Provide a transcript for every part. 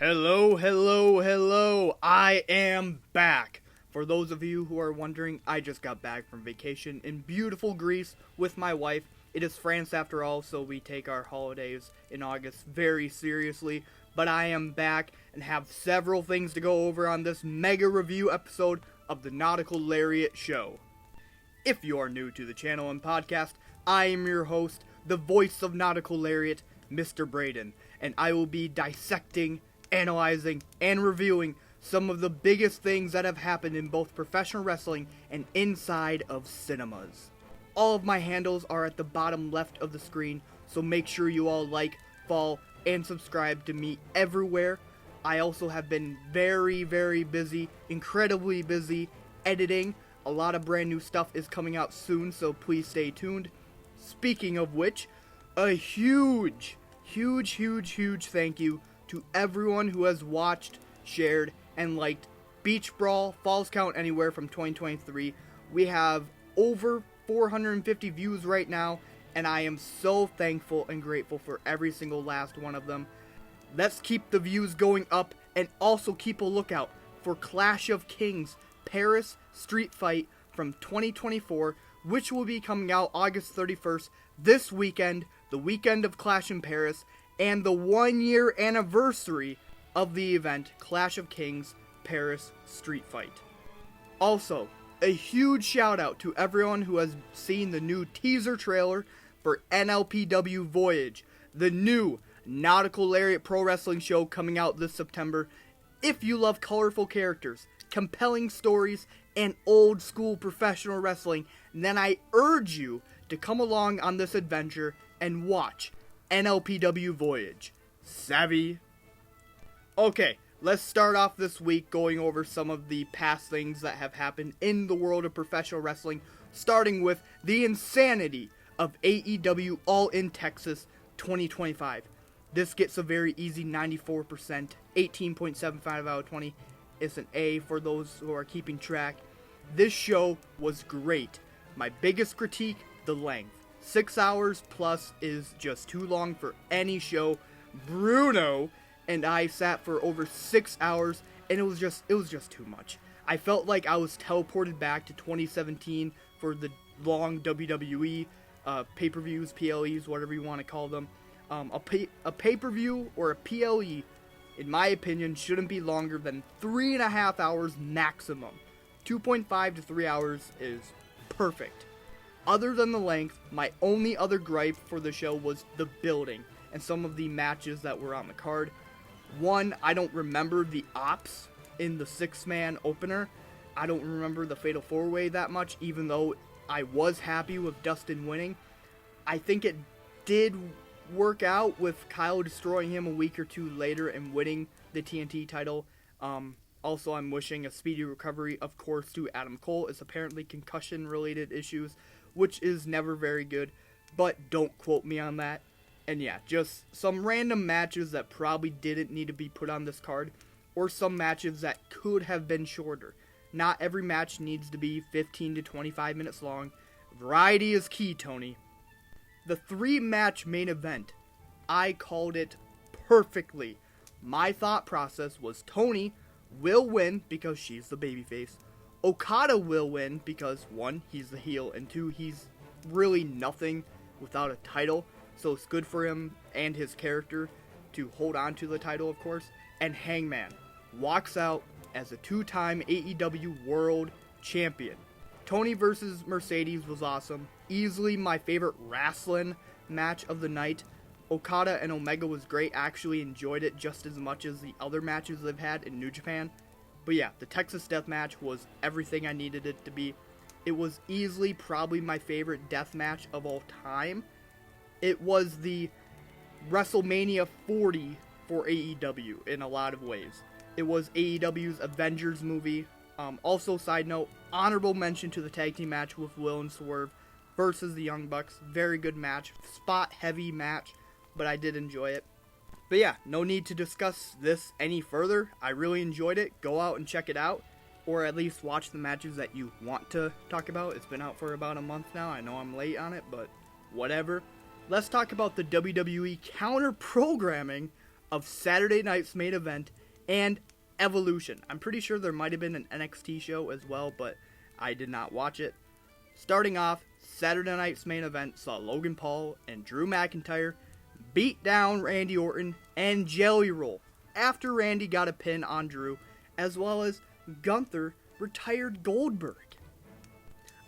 Hello, hello, hello. I am back. For those of you who are wondering, I just got back from vacation in beautiful Greece with my wife. It is France after all, so we take our holidays in August very seriously. But I am back and have several things to go over on this mega review episode of the Nautical Lariat Show. If you are new to the channel and podcast, I am your host, the voice of Nautical Lariat, Mr. Braeden, and I will be dissecting, analyzing, and reviewing some of the biggest things that have happened in both professional wrestling and inside of cinemas. All of my handles are at the bottom left of the screen, so make sure you all like, follow, and subscribe to me everywhere. I also have been very busy, incredibly busy, editing. A lot of brand new stuff is coming out soon, so please stay tuned. Speaking of which, a huge thank you to everyone who has watched, shared, and liked Beach Brawl Falls Count Anywhere from 2023. We have over 450 views right now, and I am so thankful and grateful for every single last one of them. Let's keep the views going up, and also keep a lookout for Clash of Kings Paris Street Fight from 2024, which will be coming out August 31st, this weekend, the weekend of Clash in Paris, and the 1-year anniversary of the event, Clash of Kings Paris Street Fight. Also, a huge shout out to everyone who has seen the new teaser trailer for NLPW Voyage, the new Nautical Lariat Pro Wrestling show coming out this September. If you love colorful characters, compelling stories, and old school professional wrestling, then I urge you to come along on this adventure and watch NLPW Voyage. Savvy? Okay, let's start off this week going over some of the past things that have happened in the world of professional wrestling, starting with the insanity of AEW All In Texas 2025. This gets a very easy 94%, 18.75 out of 20. It's an A for those who are keeping track. This show was great. My biggest critique, the length. 6 hours plus is just too long for any show. Bruno and I sat for over 6 hours, and it was just too much. I felt like I was teleported back to 2017 for the long WWE pay-per-views, PLEs, whatever you want to call them. A pay-per-view or a PLE, in my opinion, shouldn't be longer than 3.5 hours maximum. 2.5 to 3 hours is perfect. Other than the length, my only other gripe for the show was the building and some of the matches that were on the card. One, I don't remember the ops in the 6-man opener. I don't remember the Fatal 4-Way that much, even though I was happy with Dustin winning. I think it did work out with Kyle destroying him a week or two later and winning the TNT title. Also, I'm wishing a speedy recovery, of course, to Adam Cole. It's apparently concussion-related issues, which is never very good, but don't quote me on that. And yeah, just some random matches that probably didn't need to be put on this card, or some matches that could have been shorter. Not every match needs to be 15 to 25 minutes long. Variety is key, Tony. The 3-match main event, I called it perfectly. My thought process was Tony will win because she's the babyface. Okada will win because 1, he's the heel, and 2, he's really nothing without a title. So it's good for him and his character to hold on to the title, of course. And Hangman walks out as a 2-time AEW World Champion. Tony versus Mercedes was awesome. Easily my favorite wrestling match of the night. Okada and Omega was great. I actually enjoyed it just as much as the other matches they've had in New Japan. But yeah, the Texas Death Match was everything I needed it to be. It was easily probably my favorite death match of all time. It was the WrestleMania 40 for AEW in a lot of ways. It was AEW's Avengers movie. Also, side note, honorable mention to the tag team match with Will and Swerve versus the Young Bucks. Very good match. Spot heavy match, but I did enjoy it. But yeah, no need to discuss this any further. I really enjoyed it. Go out and check it out, or at least watch the matches that you want to talk about. It's been out for about a month now. I know I'm late on it, but whatever. Let's talk about the WWE counter-programming of Saturday night's main event and Evolution. I'm pretty sure there might have been an NXT show as well, but I did not watch it. Starting off, Saturday night's main event saw Logan Paul and Drew McIntyre beat down Randy Orton and Jelly Roll after Randy got a pin on Drew, as well as Gunther retired Goldberg.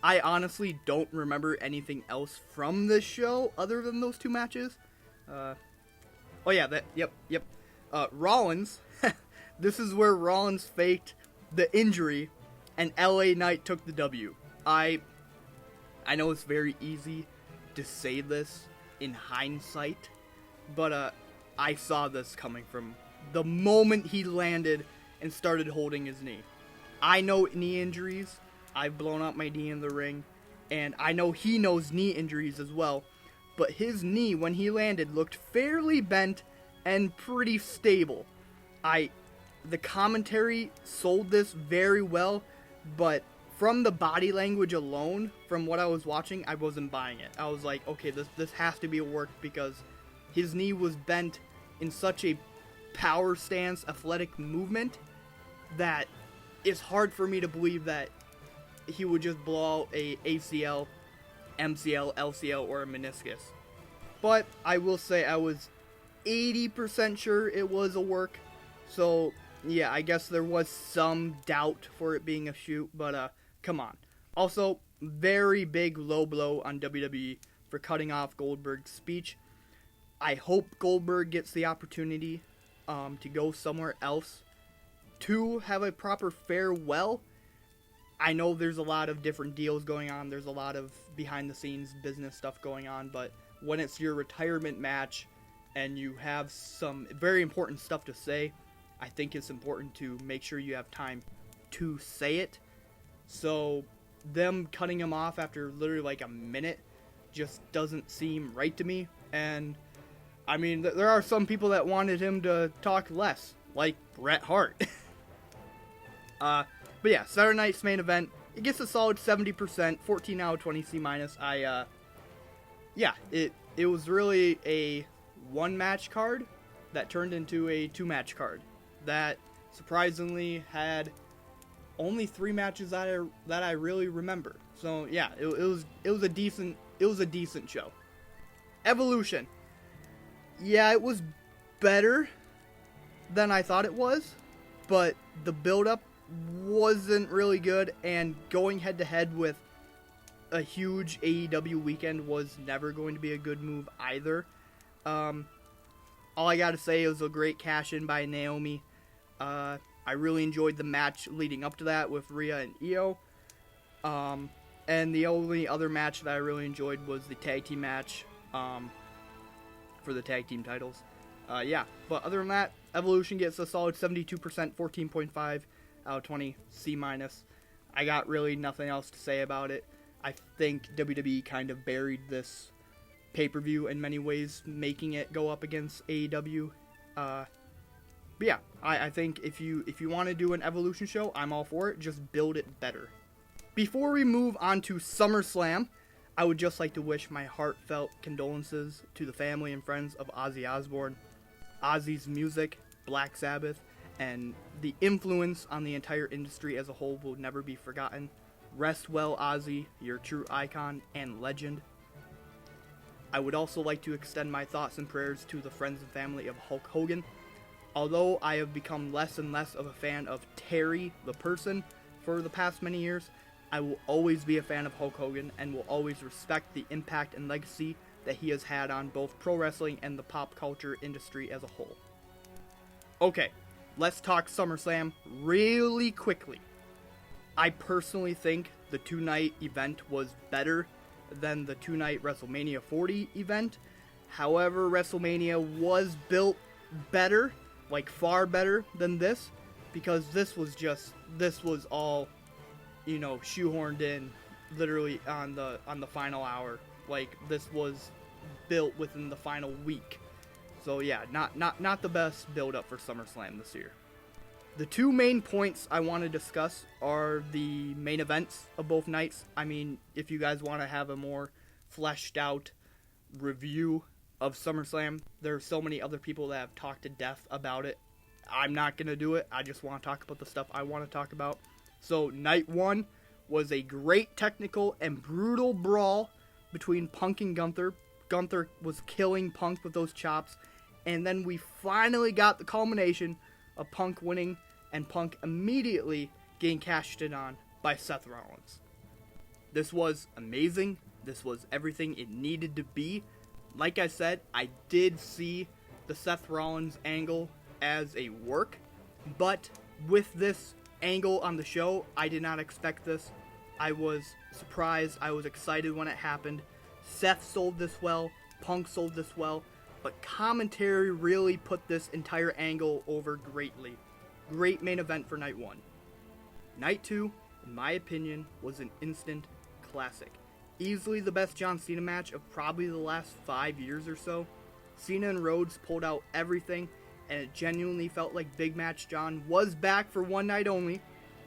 I honestly don't remember anything else from this show other than those two matches. Rollins. This is where Rollins faked the injury and LA Knight took the W. I know it's very easy to say this in hindsight, but I saw this coming from the moment he landed and started holding his knee. I know knee injuries. I've blown out my knee in the ring, and I know he knows knee injuries as well, but his knee, when he landed, looked fairly bent and pretty stable. The commentary sold this very well, but from the body language alone, from what I was watching, I wasn't buying it. I was like, okay, this has to be a work, because his knee was bent in such a power stance, athletic movement, that it's hard for me to believe that he would just blow out a ACL, MCL, LCL, or a meniscus. But I will say I was 80% sure it was a work, so yeah, I guess there was some doubt for it being a shoot, but come on. Also, very big low blow on WWE for cutting off Goldberg's speech. I hope Goldberg gets the opportunity to go somewhere else to have a proper farewell. I know there's a lot of different deals going on, there's a lot of behind the scenes business stuff going on, but when it's your retirement match and you have some very important stuff to say, I think it's important to make sure you have time to say it. So them cutting him off after literally like a minute just doesn't seem right to me. And I mean, there are some people that wanted him to talk less, like Bret Hart. But yeah, Saturday night's main event, it gets a solid 70%, 14 out of 20 C-. It was really a one-match card that turned into a two-match card that surprisingly had only 3 matches that I really remember. So yeah, it was a decent show. Evolution. Yeah, it was better than I thought it was, but the build-up wasn't really good, and going head-to-head with a huge AEW weekend was never going to be a good move either. All I gotta say, it was a great cash-in by Naomi. I really enjoyed the match leading up to that with Rhea and Io. And the only other match that I really enjoyed was the tag team match for the tag team titles. But other than that, Evolution gets a solid 72%, 14.5 out of 20 C-. I got really nothing else to say about it. I think WWE kind of buried this pay-per-view in many ways, making it go up against AEW. But yeah, I think if you want to do an Evolution show, I'm all for it. Just build it better. Before we move on to SummerSlam, I would just like to wish my heartfelt condolences to the family and friends of Ozzy Osbourne. Ozzy's music, Black Sabbath, and the influence on the entire industry as a whole will never be forgotten. Rest well, Ozzy, your true icon and legend. I would also like to extend my thoughts and prayers to the friends and family of Hulk Hogan. Although I have become less and less of a fan of Terry, the person, for the past many years, I will always be a fan of Hulk Hogan and will always respect the impact and legacy that he has had on both pro wrestling and the pop culture industry as a whole. Okay, let's talk SummerSlam really quickly. I personally think the 2-night event was better than the 2-night WrestleMania 40 event. However, WrestleMania was built better, like far better than this, because this was all, shoehorned in literally on the final hour. Like, this was built within the final week. So yeah, not the best build up for SummerSlam this year. The 2 main points I want to discuss are the main events of both nights. I mean, if you guys want to have a more fleshed out review of SummerSlam. There are so many other people that have talked to death about it. I'm not going to do it. I just want to talk about the stuff I want to talk about. So night 1 was a great technical and brutal brawl between Punk and Gunther. Gunther was killing Punk with those chops. And then we finally got the culmination of Punk winning and Punk immediately getting cashed in on by Seth Rollins. This was amazing. This was everything it needed to be. Like I said, I did see the Seth Rollins angle as a work, but with this angle on the show, I did not expect this. I was surprised. I was excited when it happened. Seth sold this well. Punk sold this well. But commentary really put this entire angle over greatly. Great main event for night 1. Night 2, in my opinion, was an instant classic. Easily the best John Cena match of probably the last 5 years or so. Cena and Rhodes pulled out everything, and it genuinely felt like Big Match John was back for one night only.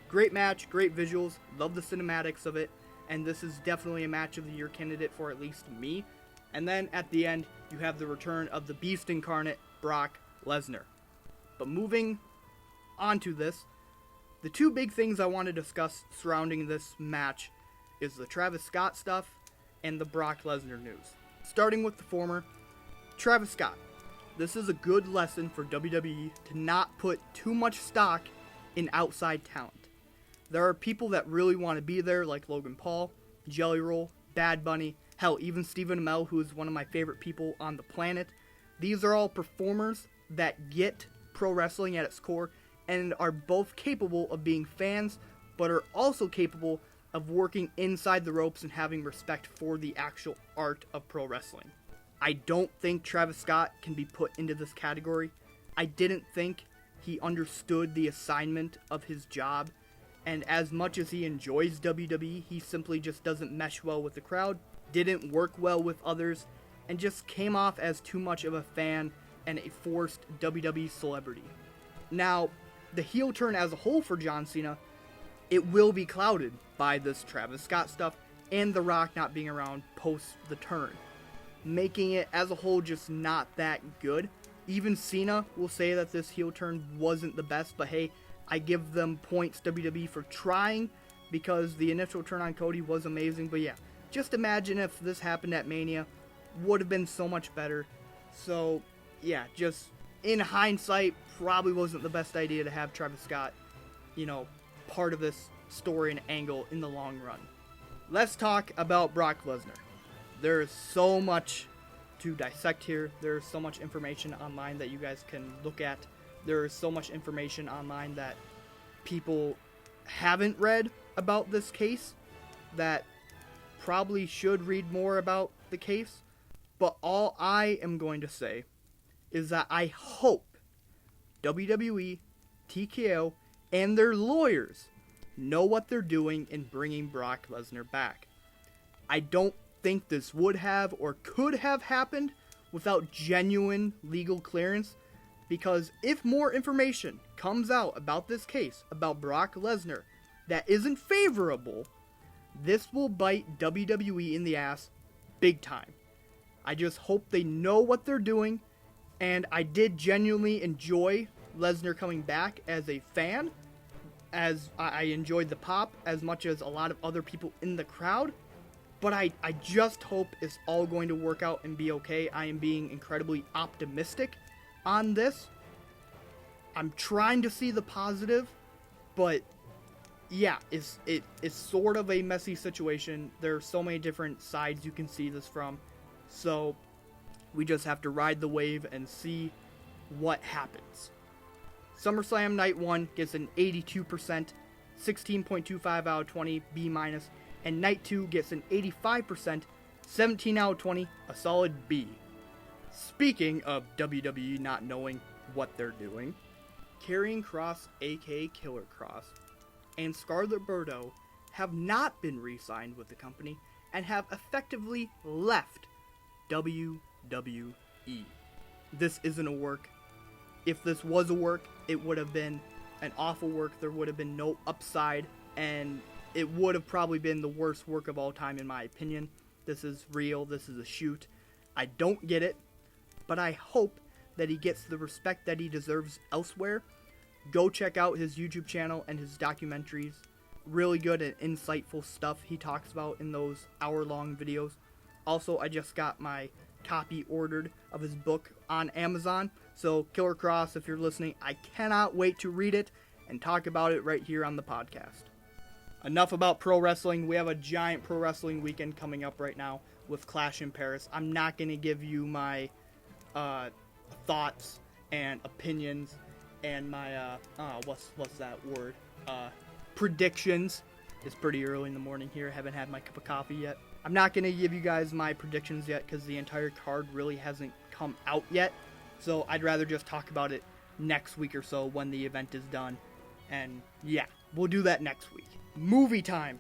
Great match, great visuals, love the cinematics of it, and this is definitely a match of the year candidate for at least me. And then at the end, you have the return of the Beast Incarnate, Brock Lesnar. But moving on to this, the two big things I want to discuss surrounding this match is the Travis Scott stuff and the Brock Lesnar news. Starting with the former, Travis Scott. This is a good lesson for WWE to not put too much stock in outside talent. There are people that really want to be there, like Logan Paul, Jelly Roll, Bad Bunny, hell, even Stephen Amell, who is one of my favorite people on the planet. These are all performers that get pro wrestling at its core and are both capable of being fans, but are also capable of working inside the ropes and having respect for the actual art of pro wrestling. I don't think Travis Scott can be put into this category. I didn't think he understood the assignment of his job, and as much as he enjoys WWE, he simply just doesn't mesh well with the crowd, didn't work well with others, and just came off as too much of a fan and a forced WWE celebrity. Now, the heel turn as a whole for John Cena, it will be clouded by this Travis Scott stuff and The Rock not being around post the turn, making it as a whole just not that good. Even Cena will say that this heel turn wasn't the best, but hey, I give them points WWE for trying, because the initial turn on Cody was amazing. But yeah, just imagine if this happened at Mania, would have been so much better. So yeah, just in hindsight, probably wasn't the best idea to have Travis Scott, part of this story and angle in the long run. Let's talk about Brock Lesnar. There is so much to dissect here. There's so much information online that you guys can look at. There is so much information online that people haven't read about this case that probably should read more about the case. But all I am going to say is that I hope WWE, TKO, and their lawyers know what they're doing in bringing Brock Lesnar back. I don't think this would have or could have happened without genuine legal clearance, because if more information comes out about this case, about Brock Lesnar, that isn't favorable, this will bite WWE in the ass big time. I just hope they know what they're doing, and I did genuinely enjoy Lesnar coming back as a fan, as I enjoyed the pop as much as a lot of other people in the crowd. But I just hope it's all going to work out and be okay. I am being incredibly optimistic on this. I'm trying to see the positive, but yeah, it's sort of a messy situation. There are so many different sides you can see this from. So we just have to ride the wave and see what happens. SummerSlam Night 1 gets an 82%, 16.25 out of 20, B-, and Night 2 gets an 85%, 17 out of 20, a solid B. Speaking of WWE not knowing what they're doing, Karrion Kross, aka Killer Kross, and Scarlett Bordeaux have not been re-signed with the company and have effectively left WWE. This isn't a work. If this was a work, it would have been an awful work. There would have been no upside, and it would have probably been the worst work of all time in my opinion. This is real. This is a shoot. I don't get it. but I hope that he gets the respect that he deserves elsewhere. Go check out his YouTube channel and his documentaries. Really good and insightful stuff he talks about in those hour-long videos. Also, I just got my copy ordered of his book on Amazon. So, Killer Kross, if you're listening, I cannot wait to read it and talk about it right here on the podcast. Enough about pro wrestling. We have a giant pro wrestling weekend coming up right now with Clash in Paris. I'm not going to give you my thoughts and opinions and my, what's that word? Predictions. It's pretty early in the morning here. I haven't had my cup of coffee yet. I'm not going to give you guys my predictions yet because the entire card really hasn't come out yet. So I'd rather just talk about it next week or so when the event is done. And yeah, we'll do that next week. Movie time.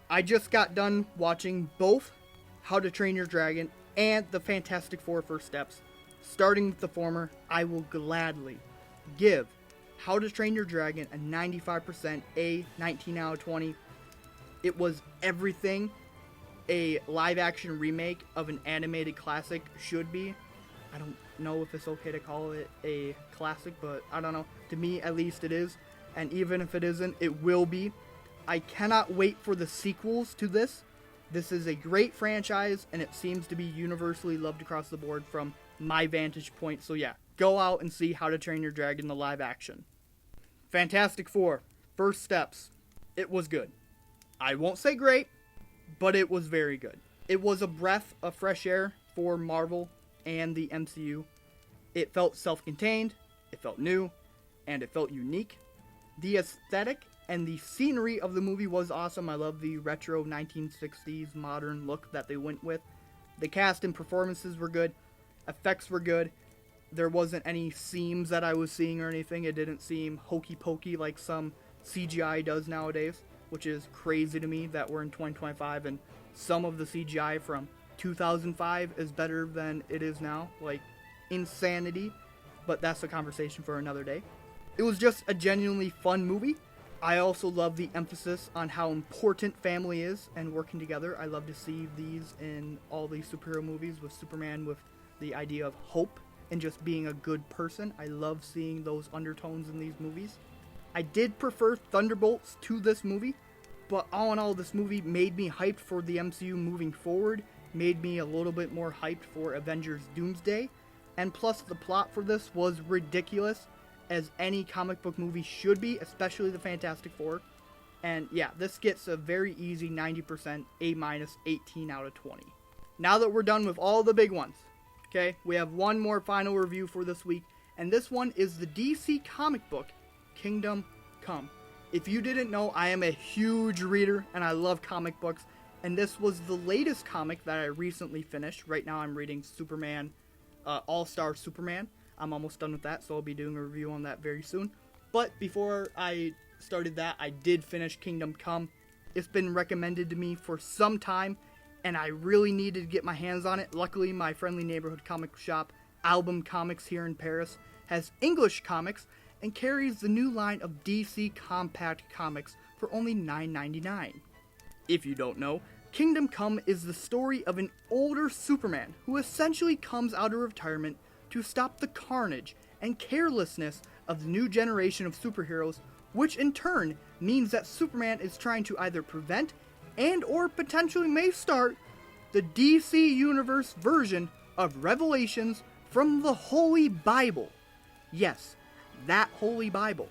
I just got done watching both How to Train Your Dragon and The Fantastic Four First Steps. Starting with the former, I will gladly give How to Train Your Dragon a 95% A, 19 out of 20. It was everything a live-action remake of an animated classic should be. I don't know if it's okay to call it a classic, but I don't know. To me, at least, it is. And even if it isn't, it will be. I cannot wait for the sequels to this. This is a great franchise, and it seems to be universally loved across the board from my vantage point. So yeah, go out and see How to Train Your Dragon, the live action. Fantastic Four, First Steps. It was good. I won't say great, but it was very good. It was a breath of fresh air for Marvel and the MCU. It felt self-contained, it felt new, and it felt unique. The aesthetic and the scenery of the movie was awesome. I love the retro 1960s modern look that they went with. The cast and performances were good. Effects were good. There wasn't any seams that I was seeing or anything. It didn't seem hokey pokey like some CGI does nowadays, which is crazy to me that we're in 2025 and some of the CGI from 2005 is better than it is now. Like, insanity. But that's a conversation for another day. It was just a genuinely fun movie. I also love the emphasis on how important family is and working together. I love to see these in all these superhero movies with Superman, with the idea of hope and just being a good person. I love seeing those undertones in these movies. I did prefer Thunderbolts to this movie, but all in all, this movie made me hyped for the MCU moving forward, made me a little bit more hyped for Avengers Doomsday, and plus the plot for this was ridiculous, as any comic book movie should be, especially the Fantastic Four. And yeah, this gets a very easy 90% A-, 18 out of 20. Now that we're done with all the big ones, okay, we have one more final review for this week, and this one is the DC comic book, Kingdom Come. If you didn't know, I am a huge reader, and I love comic books, and this was the latest comic that I recently finished. Right now I'm reading Superman, All-Star Superman. I'm almost done with that, so I'll be doing a review on that very soon. But before I started that, I did finish Kingdom Come. It's been recommended to me for some time, and I really needed to get my hands on it. Luckily, my friendly neighborhood comic shop, Album Comics here in Paris, has English comics and carries the new line of DC Compact Comics for only $9.99. If you don't know, Kingdom Come is the story of an older Superman who essentially comes out of retirement to stop the carnage and carelessness of the new generation of superheroes, which in turn means that Superman is trying to either prevent and or potentially may start the DC Universe version of Revelations from the Holy Bible. Yes, that Holy Bible.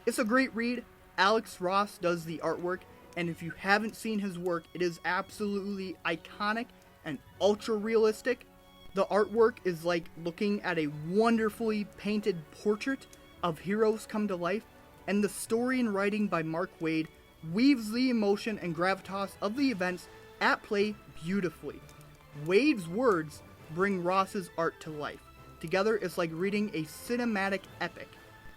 It's a great read. Alex Ross does the artwork, and if you haven't seen his work, it is absolutely iconic and ultra realistic. The artwork is like looking at a wonderfully painted portrait of heroes come to life, and the story and writing by Mark Waid weaves the emotion and gravitas of the events at play beautifully. Waid's words bring Ross's art to life. Together, it's like reading a cinematic epic.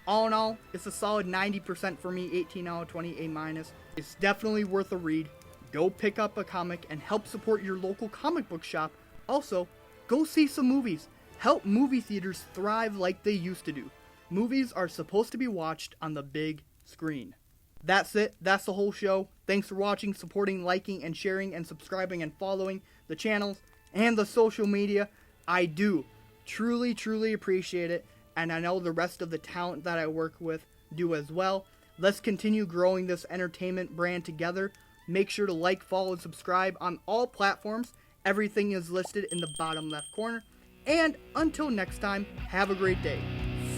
All in all, it's a solid 90% for me, 18 out of 20, A-. It's definitely worth a read. Go pick up a comic and help support your local comic book shop. Also, go see some movies. Help movie theaters thrive like they used to do. Movies are supposed to be watched on the big screen. That's it. That's the whole show. Thanks for watching, supporting, liking, and sharing, and subscribing and following the channels and the social media. I do Truly, truly appreciate it, and I know the rest of the talent that I work with do as well. Let's continue growing this entertainment brand together. Make sure to like, follow, and subscribe on all platforms. Everything is listed in the bottom left corner. And until next time, have a great day.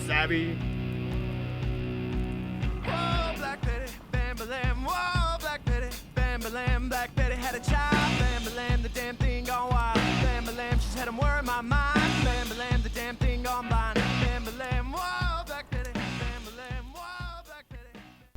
Savvy. Whoa, Black Betty, bam, ba-lam. Whoa, Black Betty, bam, ba-lam. Black Betty had a child.